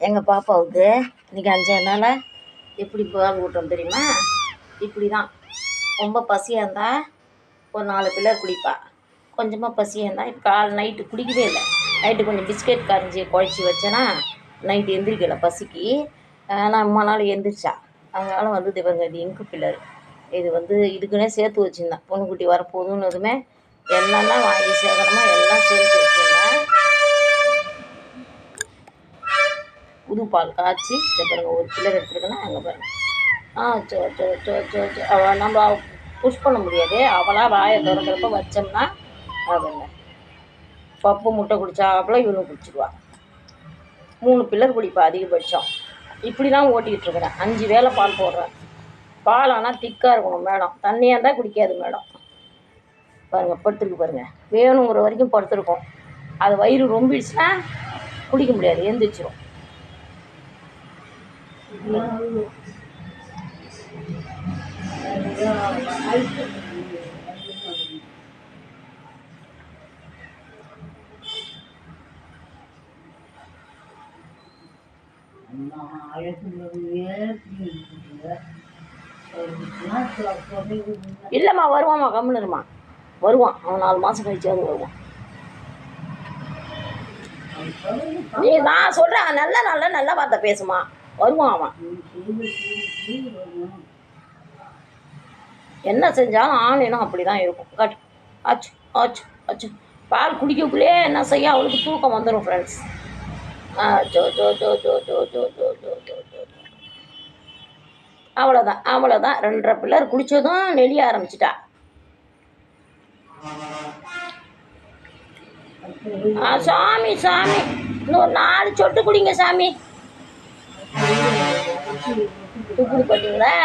எங்கள் பாப்பாவுக்கு இன்றைக்கி 5 நாள் எப்படி பால் ஊட்டுறோம் தெரியுமா? இப்படி தான். ரொம்ப பசியாக இருந்தால் ஒரு 4 பில்லர் குடிப்பா. கொஞ்சமாக பசியாக இருந்தால் இப்போ நைட்டு குடிக்கவே இல்லை. நைட்டு கொஞ்சம் பிஸ்கெட் கரைஞ்சி குழச்சி வச்சேன்னா நைட்டு எந்திரிக்கலை பசிக்கு. நான் அம்மா நாள் எந்திரிச்சா. அதனால் வந்து இது இங்கு பில்லர். இது வந்து இதுக்குன்னே சேர்த்து வச்சுருந்தேன். பொண்ணுக்குட்டி வரப்போகுதுன்னதுமே என்னென்னா வாங்கி சேர்க்கணுமோ எல்லாம் சேர்த்து வச்சுருந்தேன். புது பால் காய்ச்சி பாருங்க, ஒரு பில்லர் எடுத்துருக்குன்னா அங்கே பாருங்க. அவள் நம்ம புஷ் பண்ண முடியாது. அவளாக வாயை திறக்கிறப்ப வச்சோம்னா அவங்க பப்பு முட்டை குடிச்சாப்புல இவனும் குடிச்சிடுவா. 3 பில்லர் குடிப்பா அதிகபட்சம். இப்படி தான் ஓட்டிகிட்டு இருக்கிறேன். 5 வேளை பால் போடுறேன். பால் ஆனால் திக்காக இருக்கணும் மேடம். தண்ணியாக இருந்தால் குடிக்காது மேடம். பாருங்கள் படுத்துருக்கு பாருங்கள். வேணுங்கிற வரைக்கும் படுத்துருக்கோம். அது வயிறு ரொம்பிடுச்சுன்னா குடிக்க முடியாது, எந்திரிச்சிடும். இல்லைம்மா வருவாம்மா, கம்முனுருமா வருவான். அவன் 4 மாதம் கழிச்சாவது வருவான். நீ நான் சொல்கிறேன் நல்ல வார்த்தை பேசுமா, வருவான் அவன். என்ன செஞ்சாலும் ஆணினம் அப்படி தான் இருக்கும். கட் ஆச்சு ஆச்சு ஆச்சு. பால் குடிக்கக்குள்ளே என்ன செய்ய அவளுக்கு தூக்கம் வந்துடும் ஃப்ரெண்ட்ஸ். அவ்வளோதான் 2.5 பில்லர் குடித்ததும் நெளிய ஆரம்பிச்சிட்டா. சாமி இன்னொரு 4 சொட்டு குடிங்க சாமி. துப்புடு பார்த்தீங்களா?